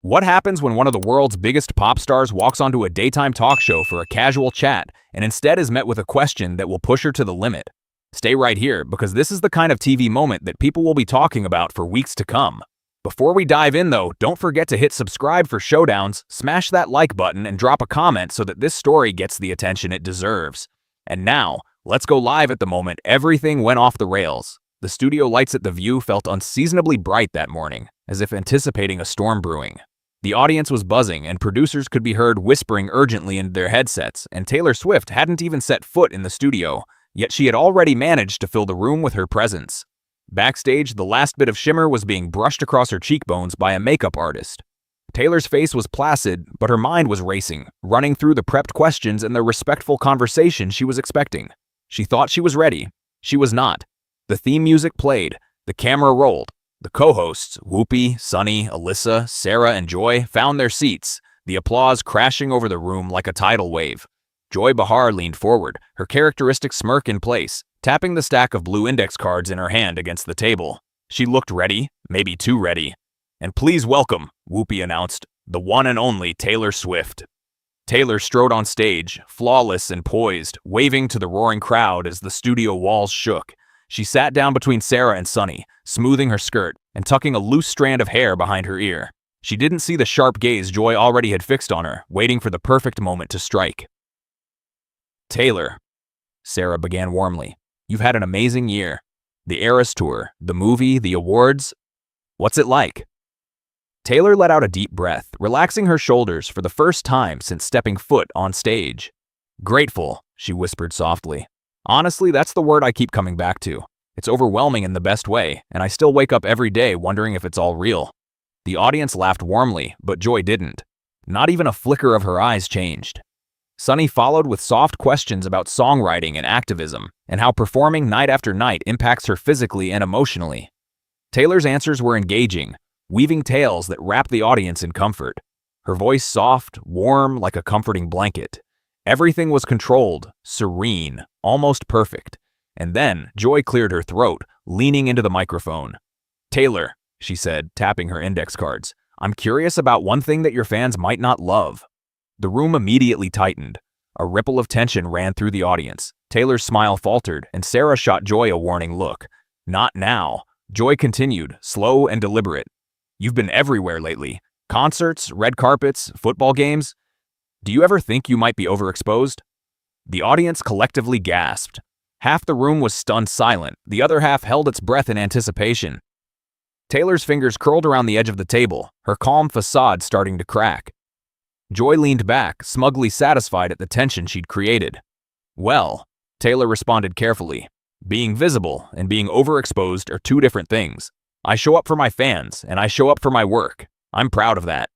What happens when one of the world's biggest pop stars walks onto a daytime talk show for a casual chat and instead is met with a question that will push her to the limit? Stay right here, because this is the kind of TV moment that people will be talking about for weeks to come. Before we dive in though, don't forget to hit subscribe for Showdowns, smash that like button, and drop a comment so that this story gets the attention it deserves. And now, let's go live at the moment everything went off the rails. The studio lights at The View felt unseasonably bright that morning, as if anticipating a storm brewing. The audience was buzzing, and producers could be heard whispering urgently into their headsets, and Taylor Swift hadn't even set foot in the studio, yet she had already managed to fill the room with her presence. Backstage, the last bit of shimmer was being brushed across her cheekbones by a makeup artist. Taylor's face was placid, but her mind was racing, running through the prepped questions and the respectful conversation she was expecting. She thought she was ready. She was not. The theme music played. The camera rolled. The co-hosts, Whoopi, Sunny, Alyssa, Sarah, and Joy, found their seats, the applause crashing over the room like a tidal wave. Joy Behar leaned forward, her characteristic smirk in place, tapping the stack of blue index cards in her hand against the table. She looked ready, maybe too ready. "And please welcome," Whoopi announced, "the one and only Taylor Swift." Taylor strode on stage, flawless and poised, waving to the roaring crowd as the studio walls shook. She sat down between Sarah and Sunny, smoothing her skirt and tucking a loose strand of hair behind her ear. She didn't see the sharp gaze Joy already had fixed on her, waiting for the perfect moment to strike. "Taylor," Sarah began warmly, "you've had an amazing year. The Eras Tour, the movie, the awards. What's it like?" Taylor let out a deep breath, relaxing her shoulders for the first time since stepping foot on stage. "Grateful," she whispered softly. "Honestly, that's the word I keep coming back to. It's overwhelming in the best way, and I still wake up every day wondering if it's all real." The audience laughed warmly, but Joy didn't. Not even a flicker of her eyes changed. Sunny followed with soft questions about songwriting and activism, and how performing night after night impacts her physically and emotionally. Taylor's answers were engaging, weaving tales that wrapped the audience in comfort. Her voice soft, warm, like a comforting blanket. Everything was controlled, serene, almost perfect. And then Joy cleared her throat, leaning into the microphone. "Taylor," she said, tapping her index cards, "I'm curious about one thing that your fans might not love." The room immediately tightened. A ripple of tension ran through the audience. Taylor's smile faltered, and Sarah shot Joy a warning look. "Not now." Joy continued, slow and deliberate. "You've been everywhere lately. Concerts, red carpets, football games. Do you ever think you might be overexposed?" The audience collectively gasped. Half the room was stunned silent, the other half held its breath in anticipation. Taylor's fingers curled around the edge of the table, her calm facade starting to crack. Joy leaned back, smugly satisfied at the tension she'd created. "Well," Taylor responded carefully, "being visible and being overexposed are two different things. I show up for my fans, and I show up for my work. I'm proud of that."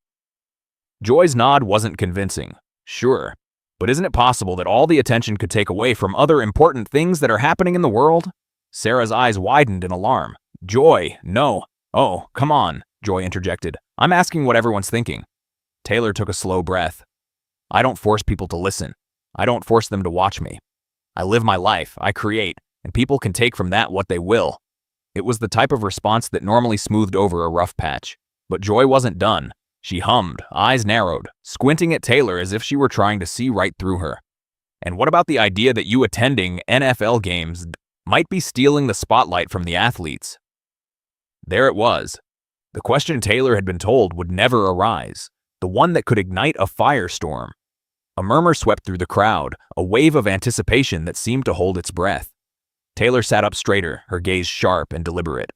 Joy's nod wasn't convincing. Sure. But isn't it possible that all the attention could take away from other important things that are happening in the world? Sarah's eyes widened in alarm. "Joy, no." "Oh, come on," Joy interjected. "I'm asking what everyone's thinking." Taylor took a slow breath. "I don't force people to listen. I don't force them to watch me. I live my life, I create, and people can take from that what they will." It was the type of response that normally smoothed over a rough patch. But Joy wasn't done. She hummed, eyes narrowed, squinting at Taylor as if she were trying to see right through her. "And what about the idea that you attending NFL games might be stealing the spotlight from the athletes?" There it was. The question Taylor had been told would never arise. The one that could ignite a firestorm. A murmur swept through the crowd, a wave of anticipation that seemed to hold its breath. Taylor sat up straighter, her gaze sharp and deliberate.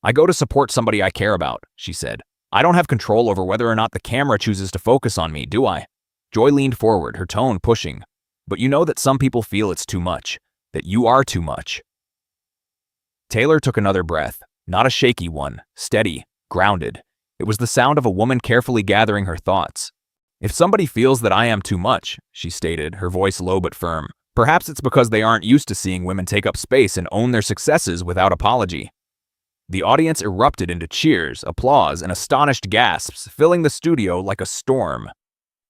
"I go to support somebody I care about," she said. "I don't have control over whether or not the camera chooses to focus on me, do I?" Joy leaned forward, her tone pushing. "But you know that some people feel it's too much, that you are too much." Taylor took another breath, not a shaky one, steady, grounded. It was the sound of a woman carefully gathering her thoughts. "If somebody feels that I am too much," she stated, her voice low but firm, "perhaps it's because they aren't used to seeing women take up space and own their successes without apology." The audience erupted into cheers, applause, and astonished gasps, filling the studio like a storm.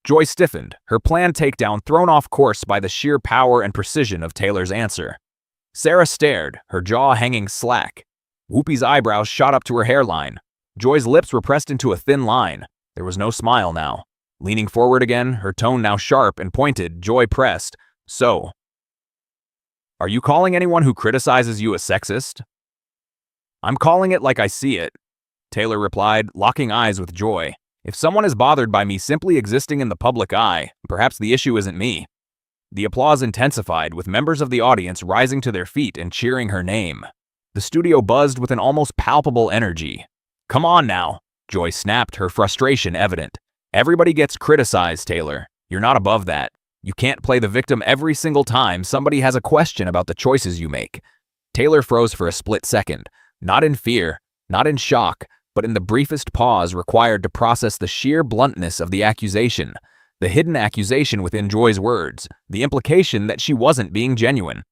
Joy stiffened, her planned takedown thrown off course by the sheer power and precision of Taylor's answer. Sarah stared, her jaw hanging slack. Whoopi's eyebrows shot up to her hairline. Joy's lips were pressed into a thin line. There was no smile now. Leaning forward again, her tone now sharp and pointed, Joy pressed, "So, are you calling anyone who criticizes you a sexist?" "I'm calling it like I see it," Taylor replied, locking eyes with Joy. "If someone is bothered by me simply existing in the public eye, perhaps the issue isn't me." The applause intensified, with members of the audience rising to their feet and cheering her name. The studio buzzed with an almost palpable energy. "Come on now," Joy snapped, her frustration evident. "Everybody gets criticized, Taylor. You're not above that. You can't play the victim every single time somebody has a question about the choices you make." Taylor froze for a split second, not in fear, not in shock, but in the briefest pause required to process the sheer bluntness of the accusation, the hidden accusation within Joy's words, the implication that she wasn't being genuine.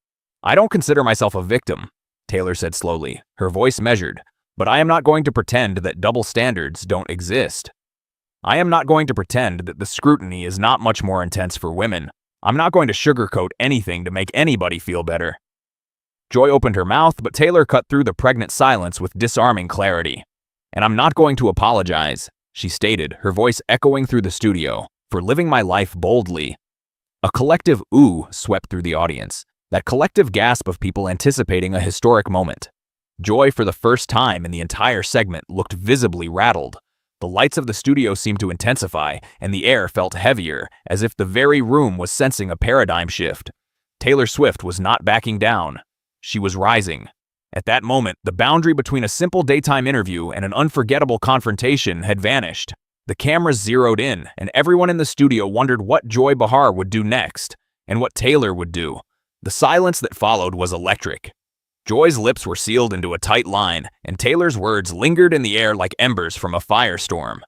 "I don't consider myself a victim," Taylor said slowly, her voice measured, "but I am not going to pretend that double standards don't exist. I am not going to pretend that the scrutiny is not much more intense for women. I'm not going to sugarcoat anything to make anybody feel better." Joy opened her mouth, but Taylor cut through the pregnant silence with disarming clarity. "And I'm not going to apologize," she stated, her voice echoing through the studio, "for living my life boldly." A collective ooh swept through the audience, that collective gasp of people anticipating a historic moment. Joy, for the first time in the entire segment, looked visibly rattled. The lights of the studio seemed to intensify, and the air felt heavier, as if the very room was sensing a paradigm shift. Taylor Swift was not backing down. She was rising. At that moment, the boundary between a simple daytime interview and an unforgettable confrontation had vanished. The cameras zeroed in, and everyone in the studio wondered what Joy Behar would do next, and what Taylor would do. The silence that followed was electric. Joy's lips were sealed into a tight line, and Taylor's words lingered in the air like embers from a firestorm.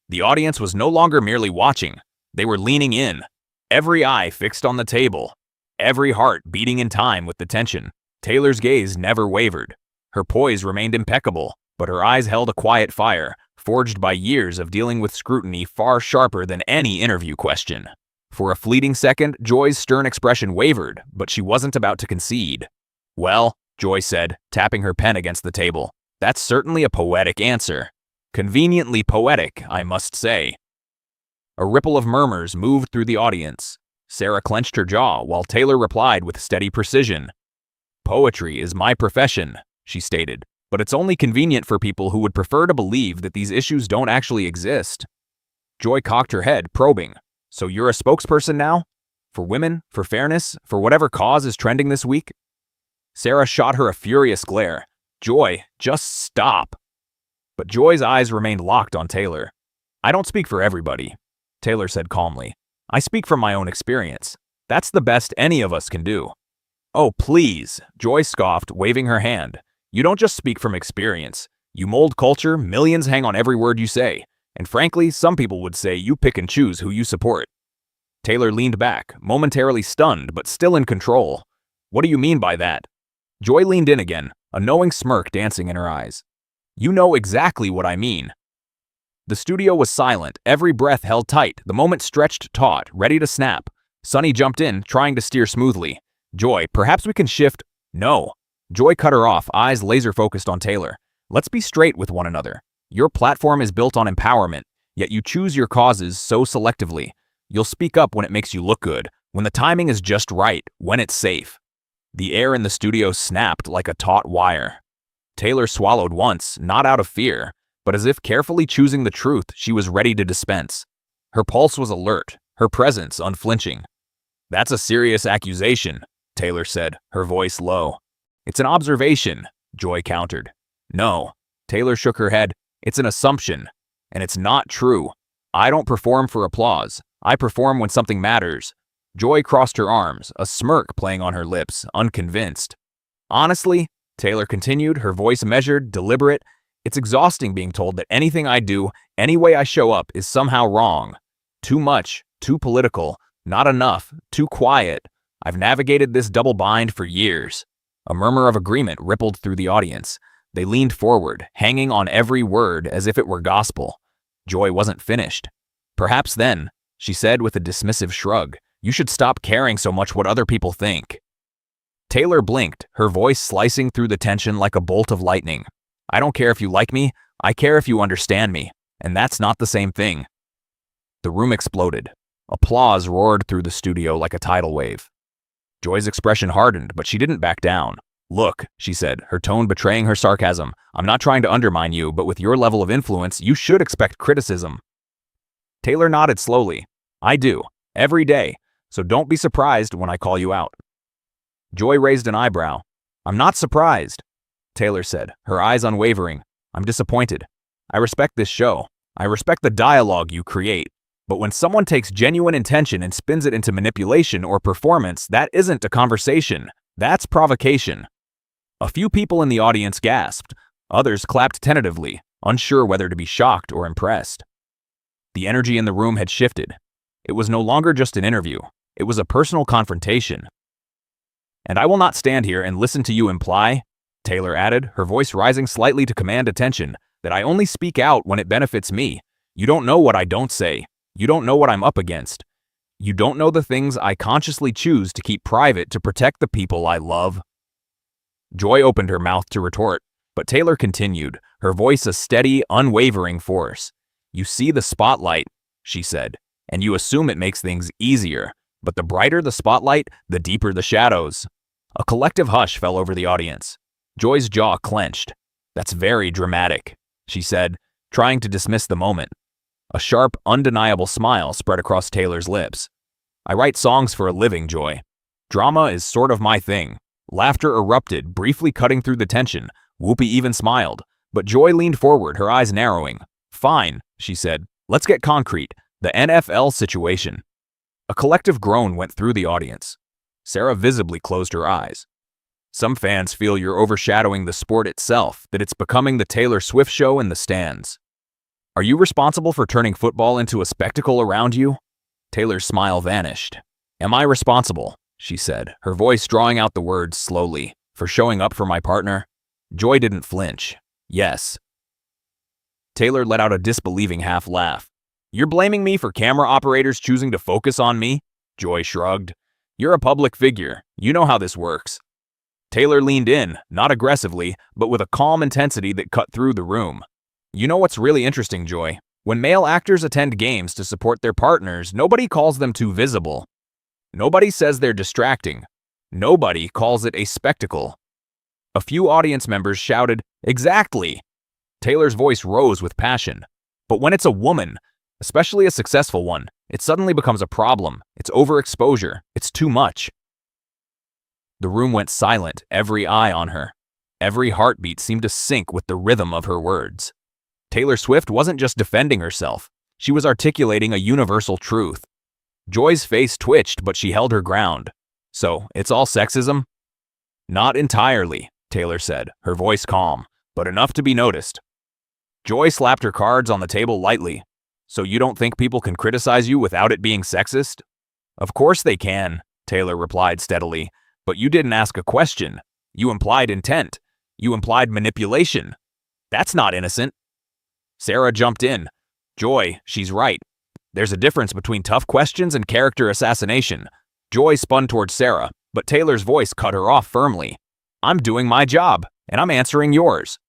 The audience was no longer merely watching. They were leaning in, every eye fixed on the table, every heart beating in time with the tension. Taylor's gaze never wavered. Her poise remained impeccable, but her eyes held a quiet fire, forged by years of dealing with scrutiny far sharper than any interview question. For a fleeting second, Joy's stern expression wavered, but she wasn't about to concede. "Well," Joy said, tapping her pen against the table, "that's certainly a poetic answer. Conveniently poetic, I must say." A ripple of murmurs moved through the audience. Sarah clenched her jaw, while Taylor replied with steady precision. "Poetry is my profession," she stated, "but it's only convenient for people who would prefer to believe that these issues don't actually exist." Joy cocked her head, probing. "So you're a spokesperson now? For women, for fairness, for whatever cause is trending this week?" Sarah shot her a furious glare. "Joy, just stop." But Joy's eyes remained locked on Taylor. "I don't speak for everybody," Taylor said calmly. "I speak from my own experience. That's the best any of us can do." "Oh, please," Joy scoffed, waving her hand. "You don't just speak from experience. You mold culture, millions hang on every word you say. And frankly, some people would say you pick and choose who you support." Taylor leaned back, momentarily stunned, but still in control. "What do you mean by that?" Joy leaned in again, a knowing smirk dancing in her eyes. "You know exactly what I mean." The studio was silent, every breath held tight, the moment stretched taut, ready to snap. Sonny jumped in, trying to steer smoothly. "Joy, perhaps we can shift—" "No." Joy cut her off, eyes laser-focused on Taylor. "Let's be straight with one another. Your platform is built on empowerment, yet you choose your causes so selectively. You'll speak up when it makes you look good, when the timing is just right, when it's safe." The air in the studio snapped like a taut wire. Taylor swallowed once, not out of fear, but as if carefully choosing the truth she was ready to dispense. Her pulse was alert, her presence unflinching. "That's a serious accusation," Taylor said, her voice low. "It's an observation," Joy countered. "No." Taylor shook her head. "It's an assumption, and it's not true. I don't perform for applause. I perform when something matters." Joy crossed her arms, a smirk playing on her lips, unconvinced. "Honestly," Taylor continued, her voice measured, deliberate, "it's exhausting being told that anything I do, any way I show up, is somehow wrong. Too much, too political, not enough, too quiet. I've navigated this double bind for years." A murmur of agreement rippled through the audience. They leaned forward, hanging on every word as if it were gospel. Joy wasn't finished. "Perhaps then," she said with a dismissive shrug, "you should stop caring so much what other people think." Taylor blinked, her voice slicing through the tension like a bolt of lightning. "I don't care if you like me, I care if you understand me. and that's not the same thing. The room exploded. Applause roared through the studio like a tidal wave. Joy's expression hardened, but she didn't back down. "Look," she said, her tone betraying her sarcasm, "I'm not trying to undermine you, but with your level of influence, you should expect criticism." Taylor nodded slowly. "I do, every day, so don't be surprised when I call you out." Joy raised an eyebrow. "I'm not surprised," Taylor said, her eyes unwavering. "I'm disappointed. I respect this show. I respect the dialogue you create. But when someone takes genuine intention and spins it into manipulation or performance, that isn't a conversation. That's provocation." A few people in the audience gasped. Others clapped tentatively, unsure whether to be shocked or impressed. The energy in the room had shifted. It was no longer just an interview. It was a personal confrontation. "And I will not stand here and listen to you imply," Taylor added, her voice rising slightly to command attention, "that I only speak out when it benefits me. You don't know what I don't say. You don't know what I'm up against. You don't know the things I consciously choose to keep private to protect the people I love." Joy opened her mouth to retort, but Taylor continued, her voice a steady, unwavering force. "You see the spotlight," she said, "and you assume it makes things easier. But the brighter the spotlight, the deeper the shadows." A collective hush fell over the audience. Joy's jaw clenched. "That's very dramatic," she said, trying to dismiss the moment. A sharp, undeniable smile spread across Taylor's lips. "I write songs for a living, Joy. Drama is sort of my thing." Laughter erupted, briefly cutting through the tension. Whoopi even smiled, but Joy leaned forward, her eyes narrowing. "Fine," she said. "Let's get concrete. The NFL situation." A collective groan went through the audience. Sarah visibly closed her eyes. "Some fans feel you're overshadowing the sport itself, that it's becoming the Taylor Swift show in the stands. Are you responsible for turning football into a spectacle around you?" Taylor's smile vanished. "Am I responsible?" she said, her voice drawing out the words slowly. "For showing up for my partner?" Joy didn't flinch. "Yes." Taylor let out a disbelieving half laugh. "You're blaming me for camera operators choosing to focus on me?" Joy shrugged. "You're a public figure. You know how this works." Taylor leaned in, not aggressively, but with a calm intensity that cut through the room. "You know what's really interesting, Joy? When male actors attend games to support their partners, nobody calls them too visible. Nobody says they're distracting. Nobody calls it a spectacle." A few audience members shouted, "Exactly!" Taylor's voice rose with passion. "But when it's a woman, especially a successful one, it suddenly becomes a problem. It's overexposure. It's too much." The room went silent, every eye on her. Every heartbeat seemed to sync with the rhythm of her words. Taylor Swift wasn't just defending herself. She was articulating a universal truth. Joy's face twitched, but she held her ground. "So, it's all sexism?" "Not entirely," Taylor said, her voice calm, "but enough to be noticed." Joy slapped her cards on the table lightly. "So you don't think people can criticize you without it being sexist?" "Of course they can," Taylor replied steadily, "but you didn't ask a question. You implied intent. You implied manipulation. That's not innocent." Sarah jumped in. "Joy, she's right. There's a difference between tough questions and character assassination." Joy spun towards Sarah, but Taylor's voice cut her off firmly. "I'm doing my job, and I'm answering yours."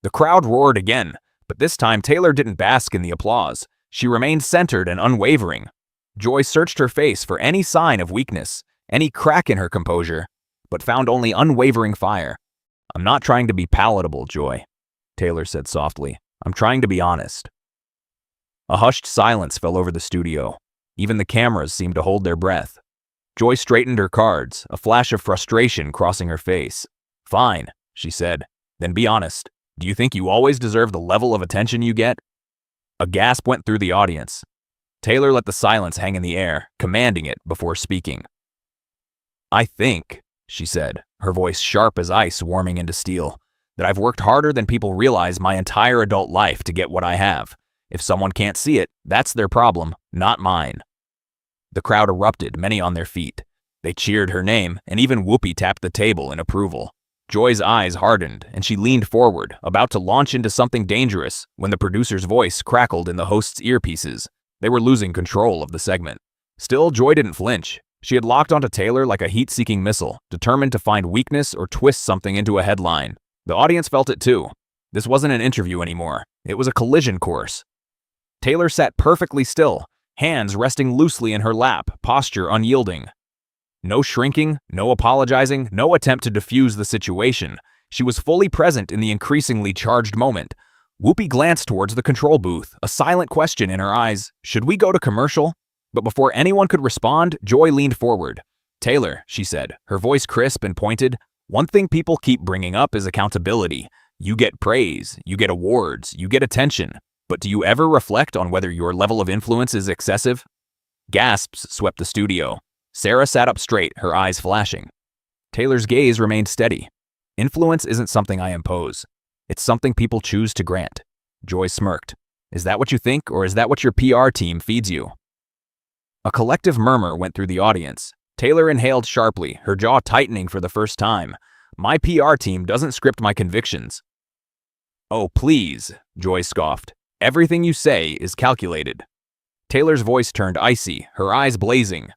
The crowd roared again, but this time Taylor didn't bask in the applause. She remained centered and unwavering. Joy searched her face for any sign of weakness, any crack in her composure, but found only unwavering fire. "I'm not trying to be palatable, Joy," Taylor said softly. "I'm trying to be honest." A hushed silence fell over the studio. Even the cameras seemed to hold their breath. Joy straightened her cards, a flash of frustration crossing her face. "Fine," she said. "Then be honest. Do you think you always deserve the level of attention you get?" A gasp went through the audience. Taylor let the silence hang in the air, commanding it before speaking. "I think," she said, her voice sharp as ice warming into steel, "that I've worked harder than people realize my entire adult life to get what I have. If someone can't see it, that's their problem, not mine." The crowd erupted, many on their feet. They cheered her name, and even Whoopi tapped the table in approval. Joy's eyes hardened, and she leaned forward, about to launch into something dangerous, when the producer's voice crackled in the host's earpieces. They were losing control of the segment. Still, Joy didn't flinch. She had locked onto Taylor like a heat-seeking missile, determined to find weakness or twist something into a headline. The audience felt it too. This wasn't an interview anymore. It was a collision course. Taylor sat perfectly still, hands resting loosely in her lap, posture unyielding. No shrinking, no apologizing, no attempt to diffuse the situation. She was fully present in the increasingly charged moment. Whoopi glanced towards the control booth, a silent question in her eyes. Should we go to commercial? But before anyone could respond, Joy leaned forward. Taylor, she said, her voice crisp and pointed, one thing people keep bringing up is accountability. You get praise, you get awards, you get attention. But do you ever reflect on whether your level of influence is excessive? Gasps swept the studio. Sarah sat up straight, her eyes flashing. Taylor's gaze remained steady. Influence isn't something I impose. It's something people choose to grant. Joy smirked. Is that what you think, or is that what your PR team feeds you? A collective murmur went through the audience. Taylor inhaled sharply, her jaw tightening for the first time. My PR team doesn't script my convictions. Oh, please, Joy scoffed. Everything you say is calculated. Taylor's voice turned icy, her eyes blazing.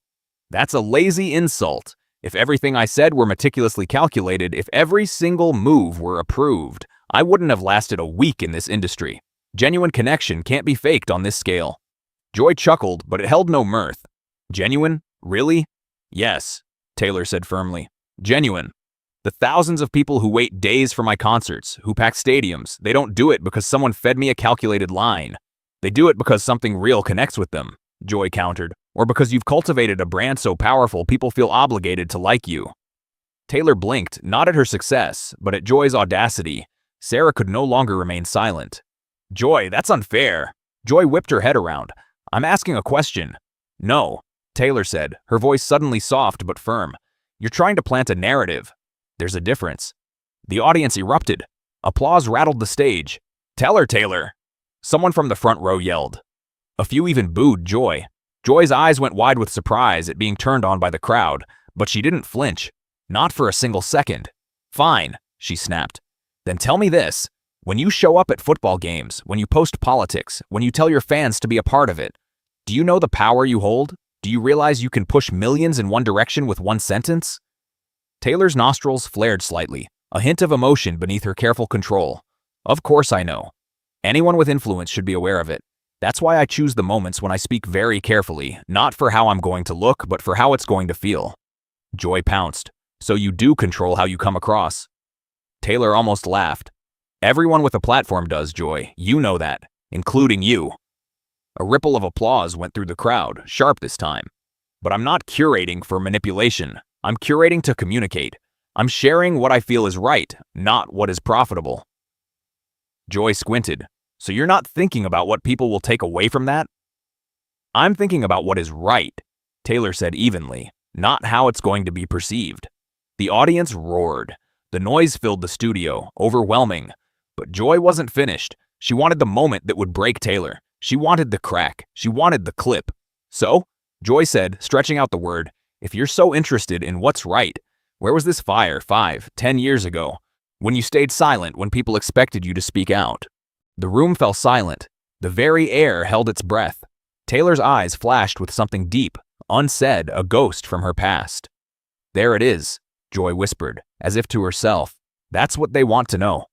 That's a lazy insult. If everything I said were meticulously calculated, if every single move were approved, I wouldn't have lasted a week in this industry. Genuine connection can't be faked on this scale. Joy chuckled, but it held no mirth. Genuine? Really? Yes, Taylor said firmly. Genuine. The thousands of people who wait days for my concerts, who pack stadiums, they don't do it because someone fed me a calculated line. They do it because something real connects with them, Joy countered, or because you've cultivated a brand so powerful people feel obligated to like you. Taylor blinked, not at her success, but at Joy's audacity. Sarah could no longer remain silent. Joy, that's unfair. Joy whipped her head around. I'm asking a question. No, Taylor said, her voice suddenly soft but firm. You're trying to plant a narrative. There's a difference. The audience erupted. Applause rattled the stage. Tell her, Taylor. Someone from the front row yelled. A few even booed Joy. Joy's eyes went wide with surprise at being turned on by the crowd, but she didn't flinch. Not for a single second. Fine, she snapped. Then tell me this. When you show up at football games, when you post politics, when you tell your fans to be a part of it, do you know the power you hold? Do you realize you can push millions in one direction with one sentence? Taylor's nostrils flared slightly, a hint of emotion beneath her careful control. Of course I know. Anyone with influence should be aware of it. That's why I choose the moments when I speak very carefully, not for how I'm going to look, but for how it's going to feel. Joy pounced. So you do control how you come across. Taylor almost laughed. Everyone with a platform does, Joy. You know that, including you. A ripple of applause went through the crowd, sharp this time. But I'm not curating for manipulation. I'm curating to communicate. I'm sharing what I feel is right, not what is profitable. Joy squinted. So you're not thinking about what people will take away from that? I'm thinking about what is right, Taylor said evenly, not how it's going to be perceived. The audience roared. The noise filled the studio, overwhelming. But Joy wasn't finished. She wanted the moment that would break Taylor. She wanted the crack. She wanted the clip. So, Joy said, stretching out the word, if you're so interested in what's right, where was this fire 5, 10 years ago, when you stayed silent when people expected you to speak out? The room fell silent. The very air held its breath. Taylor's eyes flashed with something deep, unsaid, a ghost from her past. There it is, Joy whispered, as if to herself. That's what they want to know.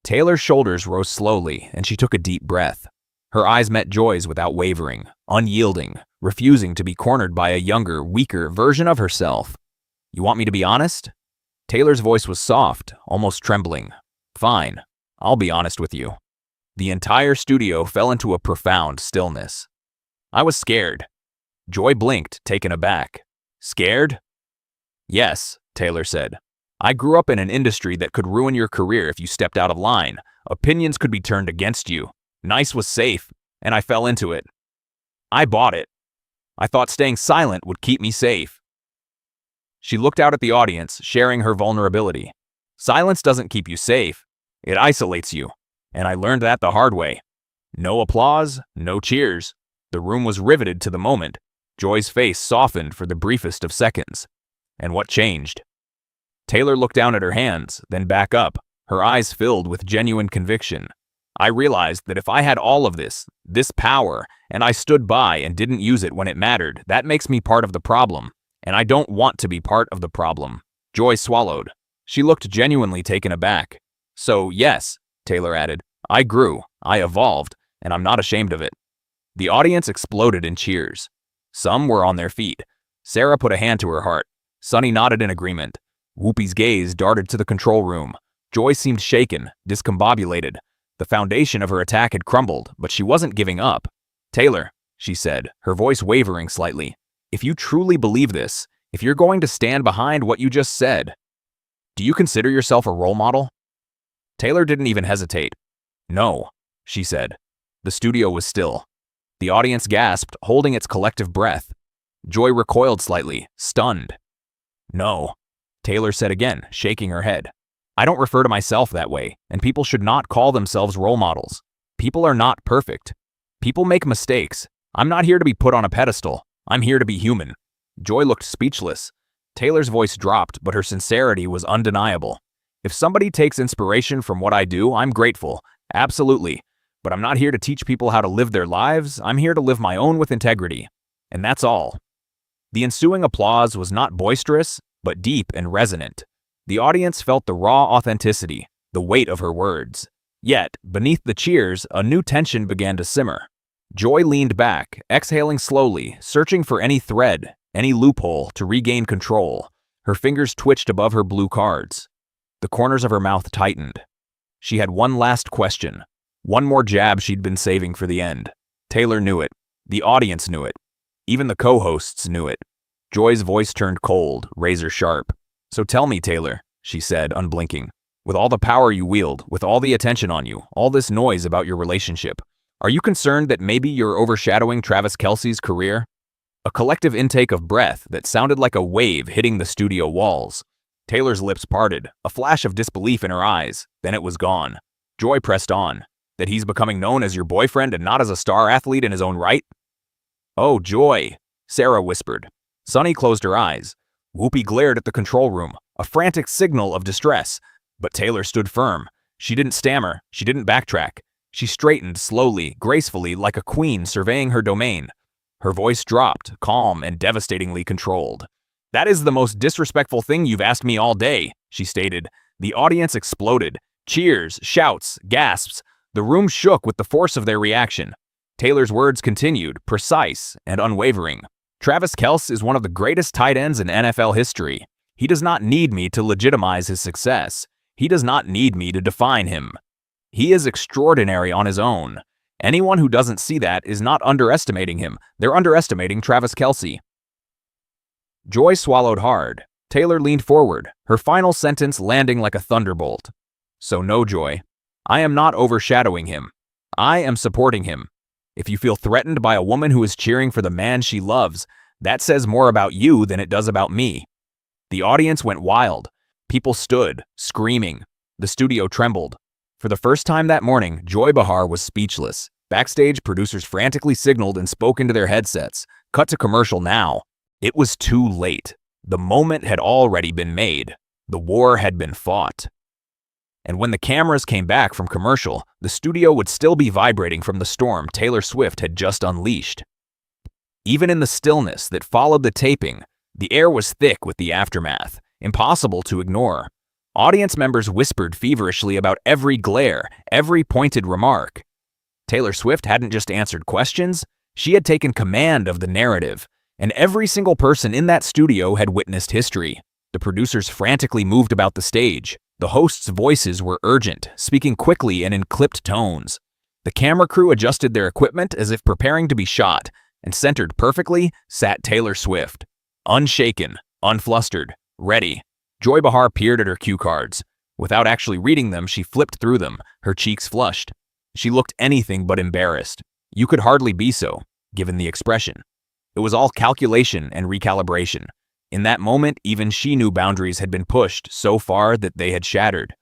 Taylor's shoulders rose slowly, and she took a deep breath. Her eyes met Joy's without wavering, unyielding, refusing to be cornered by a younger, weaker version of herself. You want me to be honest? Taylor's voice was soft, almost trembling. Fine, I'll be honest with you. The entire studio fell into a profound stillness. I was scared. Joy blinked, taken aback. Scared? Yes, Taylor said. I grew up in an industry that could ruin your career if you stepped out of line. Opinions could be turned against you. Nice was safe, and I fell into it. I bought it. I thought staying silent would keep me safe. She looked out at the audience, sharing her vulnerability. Silence doesn't keep you safe. It isolates you. And I learned that the hard way. No applause, no cheers. The room was riveted to the moment. Joy's face softened for the briefest of seconds. And what changed? Taylor looked down at her hands, then back up, her eyes filled with genuine conviction. I realized that if I had all of this power, and I stood by and didn't use it when it mattered, that makes me part of the problem. And I don't want to be part of the problem. Joy swallowed. She looked genuinely taken aback. So, yes, Taylor added, I grew, I evolved, and I'm not ashamed of it." The audience exploded in cheers. Some were on their feet. Sarah put a hand to her heart. Sunny nodded in agreement. Whoopi's gaze darted to the control room. Joy seemed shaken, discombobulated. The foundation of her attack had crumbled, but she wasn't giving up. "Taylor," she said, her voice wavering slightly, "if you truly believe this, if you're going to stand behind what you just said, do you consider yourself a role model?" Taylor didn't even hesitate. "No," she said. The studio was still. The audience gasped, holding its collective breath. Joy recoiled slightly, stunned. "No," Taylor said again, shaking her head. "I don't refer to myself that way, and people should not call themselves role models. People are not perfect. People make mistakes. I'm not here to be put on a pedestal. I'm here to be human." Joy looked speechless. Taylor's voice dropped, but her sincerity was undeniable. "If somebody takes inspiration from what I do, I'm grateful. Absolutely. But I'm not here to teach people how to live their lives. I'm here to live my own with integrity. And that's all." The ensuing applause was not boisterous, but deep and resonant. The audience felt the raw authenticity, the weight of her words. Yet, beneath the cheers, a new tension began to simmer. Joy leaned back, exhaling slowly, searching for any thread, any loophole to regain control. Her fingers twitched above her blue cards. The corners of her mouth tightened. She had one last question. One more jab she'd been saving for the end. Taylor knew it. The audience knew it. Even the co-hosts knew it. Joy's voice turned cold, razor sharp. "So tell me, Taylor," she said, unblinking, "with all the power you wield, with all the attention on you, all this noise about your relationship, are you concerned that maybe you're overshadowing Travis Kelsey's career?" A collective intake of breath that sounded like a wave hitting the studio walls. Taylor's lips parted, a flash of disbelief in her eyes, then it was gone. Joy pressed on. "That he's becoming known as your boyfriend and not as a star athlete in his own right?" "Oh, Joy," Sarah whispered. Sunny closed her eyes. Whoopi glared at the control room, a frantic signal of distress. But Taylor stood firm. She didn't stammer. She didn't backtrack. She straightened slowly, gracefully, like a queen surveying her domain. Her voice dropped, calm and devastatingly controlled. "That is the most disrespectful thing you've asked me all day," she stated. The audience exploded. Cheers, shouts, gasps. The room shook with the force of their reaction. Taylor's words continued, precise and unwavering. "Travis Kelsey is one of the greatest tight ends in NFL history. He does not need me to legitimize his success. He does not need me to define him. He is extraordinary on his own. Anyone who doesn't see that is not underestimating him. They're underestimating Travis Kelsey." Joy swallowed hard. Taylor leaned forward, her final sentence landing like a thunderbolt. "So no, Joy. I am not overshadowing him. I am supporting him. If you feel threatened by a woman who is cheering for the man she loves, that says more about you than it does about me." The audience went wild. People stood, screaming. The studio trembled. For the first time that morning, Joy Behar was speechless. Backstage, producers frantically signaled and spoke into their headsets. "Cut to commercial now." It was too late. The moment had already been made. The war had been fought. And when the cameras came back from commercial, the studio would still be vibrating from the storm Taylor Swift had just unleashed. Even in the stillness that followed the taping, the air was thick with the aftermath, impossible to ignore. Audience members whispered feverishly about every glare, every pointed remark. Taylor Swift hadn't just answered questions, she had taken command of the narrative, and every single person in that studio had witnessed history. The producers frantically moved about the stage. The hosts' voices were urgent, speaking quickly and in clipped tones. The camera crew adjusted their equipment as if preparing to be shot, and centered perfectly sat Taylor Swift. Unshaken, unflustered, ready. Joy Behar peered at her cue cards. Without actually reading them, she flipped through them, her cheeks flushed. She looked anything but embarrassed. You could hardly be so, given the expression. It was all calculation and recalibration. In that moment, even she knew boundaries had been pushed so far that they had shattered.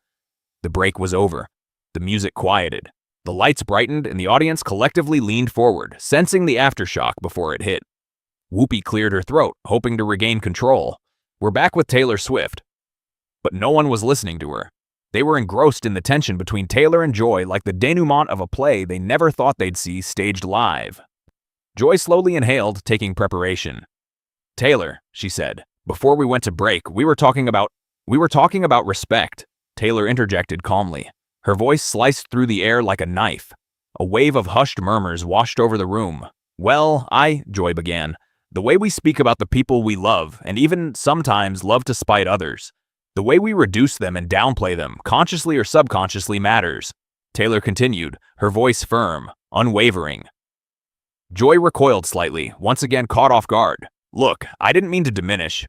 The break was over. The music quieted. The lights brightened and the audience collectively leaned forward, sensing the aftershock before it hit. Whoopi cleared her throat, hoping to regain control. "We're back with Taylor Swift." But no one was listening to her. They were engrossed in the tension between Taylor and Joy like the denouement of a play they never thought they'd see staged live. Joy slowly inhaled, taking preparation. "Taylor," she said, "before we went to break, we were talking about respect." Taylor interjected calmly. Her voice sliced through the air like a knife. A wave of hushed murmurs washed over the room. "Well, Joy began. The way we speak about the people we love, and even sometimes love to spite others. The way we reduce them and downplay them, consciously or subconsciously, matters." Taylor continued, her voice firm, unwavering. Joy recoiled slightly, once again caught off guard. "Look, I didn't mean to diminish."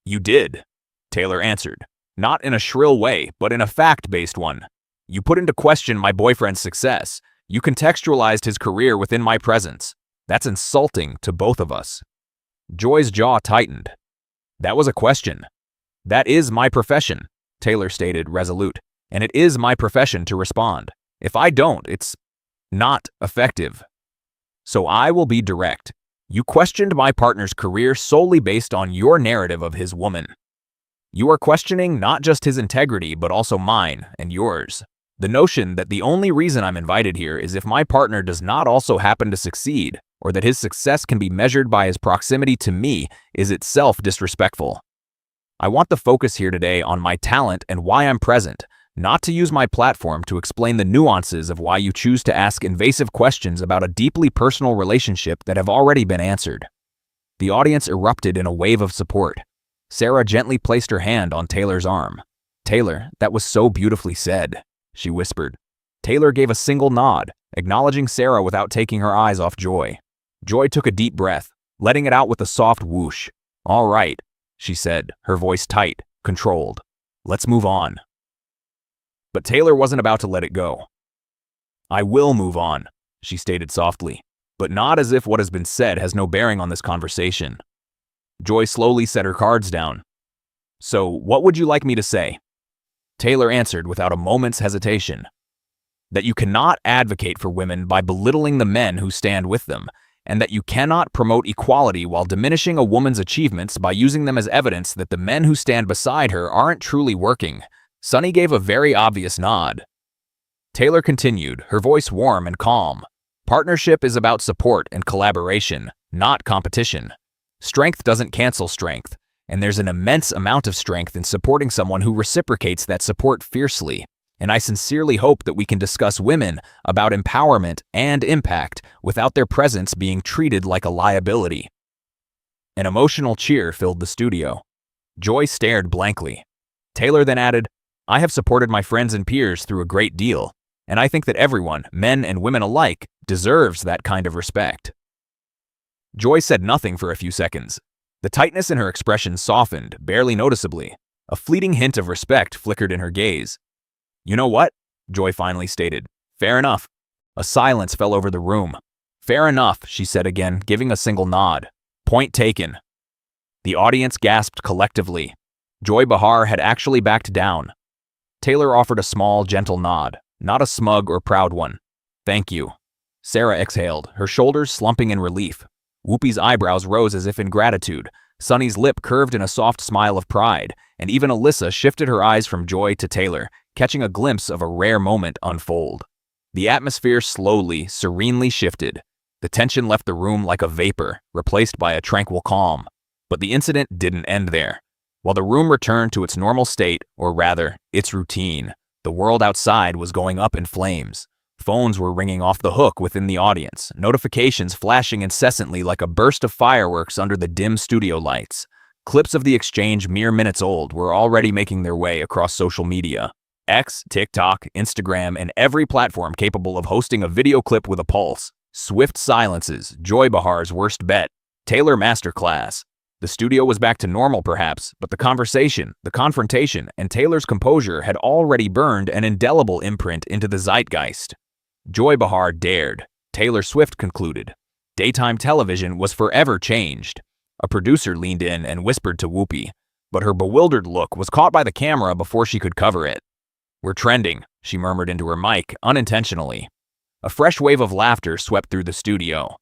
"You did," Taylor answered. "Not in a shrill way, but in a fact-based one. You put into question my boyfriend's success. You contextualized his career within my presence. That's insulting to both of us." Joy's jaw tightened. "That was a question." "That is my profession," Taylor stated, resolute. "And it is my profession to respond. If I don't, it's not effective. So I will be direct. You questioned my partner's career solely based on your narrative of his woman. You are questioning not just his integrity, but also mine and yours. The notion that the only reason I'm invited here is if my partner does not also happen to succeed, or that his success can be measured by his proximity to me, is itself disrespectful. I want the focus here today on my talent and why I'm present, not to use my platform to explain the nuances of why you choose to ask invasive questions about a deeply personal relationship that have already been answered." The audience erupted in a wave of support. Sarah gently placed her hand on Taylor's arm. "Taylor, that was so beautifully said," she whispered. Taylor gave a single nod, acknowledging Sarah without taking her eyes off Joy. Joy took a deep breath, letting it out with a soft whoosh. "All right," she said, her voice tight, controlled. "Let's move on." But Taylor wasn't about to let it go. "I will move on," she stated softly, but not as if what has been said has no bearing on this conversation. Joy slowly set her cards down. "So, what would you like me to say?" Taylor answered without a moment's hesitation. "That you cannot advocate for women by belittling the men who stand with them, and that you cannot promote equality while diminishing a woman's achievements by using them as evidence that the men who stand beside her aren't truly working." Sunny gave a very obvious nod. Taylor continued, her voice warm and calm. "Partnership is about support and collaboration, not competition. Strength doesn't cancel strength, and there's an immense amount of strength in supporting someone who reciprocates that support fiercely. And I sincerely hope that we can discuss women about empowerment and impact without their presence being treated like a liability." An emotional cheer filled the studio. Joy stared blankly. Taylor then added, "I have supported my friends and peers through a great deal, and I think that everyone, men and women alike, deserves that kind of respect." Joy said nothing for a few seconds. The tightness in her expression softened, barely noticeably. A fleeting hint of respect flickered in her gaze. "You know what?" Joy finally stated. "Fair enough." A silence fell over the room. "Fair enough," she said again, giving a single nod. "Point taken." The audience gasped collectively. Joy Behar had actually backed down. Taylor offered a small, gentle nod, not a smug or proud one. "Thank you." Sarah exhaled, her shoulders slumping in relief. Whoopi's eyebrows rose as if in gratitude. Sunny's lip curved in a soft smile of pride, and even Alyssa shifted her eyes from Joy to Taylor, catching a glimpse of a rare moment unfold. The atmosphere slowly, serenely shifted. The tension left the room like a vapor, replaced by a tranquil calm. But the incident didn't end there. While the room returned to its normal state, or rather, its routine, the world outside was going up in flames. Phones were ringing off the hook within the audience, notifications flashing incessantly like a burst of fireworks under the dim studio lights. Clips of the exchange mere minutes old were already making their way across social media. X, TikTok, Instagram, and every platform capable of hosting a video clip with a pulse. Swift silences, Joy Behar's worst bet. Taylor masterclass. The studio was back to normal perhaps, but the conversation, the confrontation, and Taylor's composure had already burned an indelible imprint into the zeitgeist. Joy Behar dared, Taylor Swift concluded. Daytime television was forever changed. A producer leaned in and whispered to Whoopi, but her bewildered look was caught by the camera before she could cover it. "We're trending," she murmured into her mic, unintentionally. A fresh wave of laughter swept through the studio.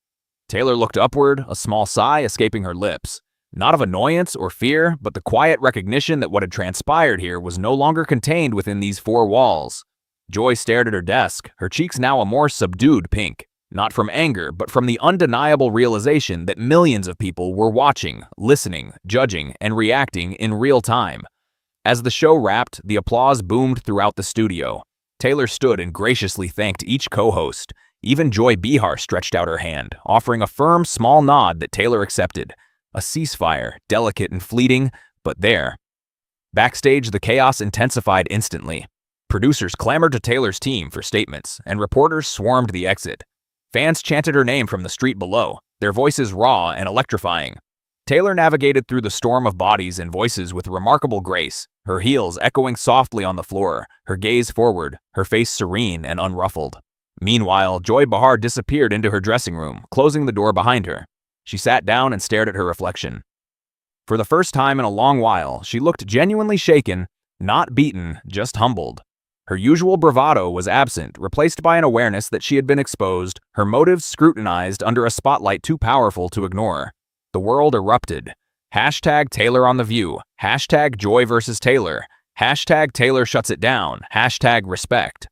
Taylor looked upward, a small sigh escaping her lips. Not of annoyance or fear, but the quiet recognition that what had transpired here was no longer contained within these four walls. Joy stared at her desk, her cheeks now a more subdued pink, not from anger, but from the undeniable realization that millions of people were watching, listening, judging, and reacting in real time. As the show wrapped, the applause boomed throughout the studio. Taylor stood and graciously thanked each co-host, Even Joy Behar stretched out her hand, offering a firm, small nod that Taylor accepted. A ceasefire, delicate and fleeting, but there. Backstage, the chaos intensified instantly. Producers clamored to Taylor's team for statements, and reporters swarmed the exit. Fans chanted her name from the street below, their voices raw and electrifying. Taylor navigated through the storm of bodies and voices with remarkable grace, her heels echoing softly on the floor, her gaze forward, her face serene and unruffled. Meanwhile, Joy Behar disappeared into her dressing room, closing the door behind her. She sat down and stared at her reflection. For the first time in a long while, she looked genuinely shaken, not beaten, just humbled. Her usual bravado was absent, replaced by an awareness that she had been exposed, her motives scrutinized under a spotlight too powerful to ignore. The world erupted. Hashtag Taylor on the View. Hashtag Joy versus Taylor. Hashtag Taylor shuts it down. Hashtag respect.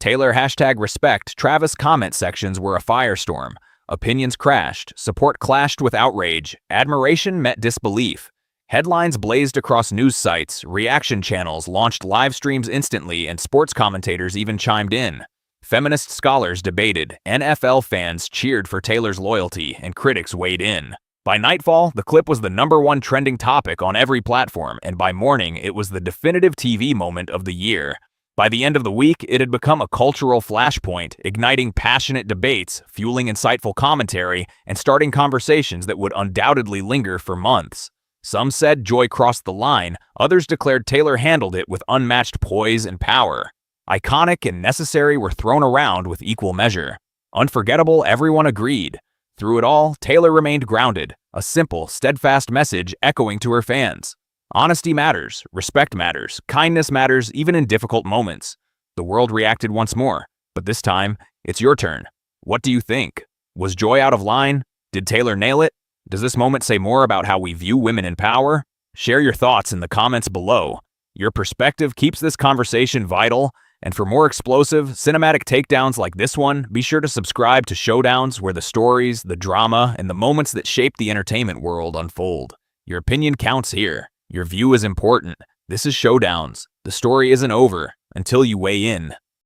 Taylor hashtag respect. Travis comment sections were a firestorm. Opinions crashed. Support clashed with outrage. Admiration met disbelief. Headlines blazed across news sites, reaction channels launched live streams instantly, and sports commentators even chimed in. Feminist scholars debated, NFL fans cheered for Taylor's loyalty, and critics weighed in. By nightfall, the clip was the #1 trending topic on every platform, and by morning, it was the definitive TV moment of the year. By the end of the week, it had become a cultural flashpoint, igniting passionate debates, fueling insightful commentary, and starting conversations that would undoubtedly linger for months. Some said Joy crossed the line, others declared Taylor handled it with unmatched poise and power. Iconic and necessary were thrown around with equal measure. Unforgettable, everyone agreed. Through it all, Taylor remained grounded, a simple, steadfast message echoing to her fans. Honesty matters, respect matters, kindness matters, even in difficult moments. The world reacted once more, but this time, it's your turn. What do you think? Was Joy out of line? Did Taylor nail it? Does this moment say more about how we view women in power? Share your thoughts in the comments below. Your perspective keeps this conversation vital, and for more explosive, cinematic takedowns like this one, be sure to subscribe to Showdowns, where the stories, the drama, and the moments that shape the entertainment world unfold. Your opinion counts here. Your view is important. This is Showdowns. The story isn't over until you weigh in.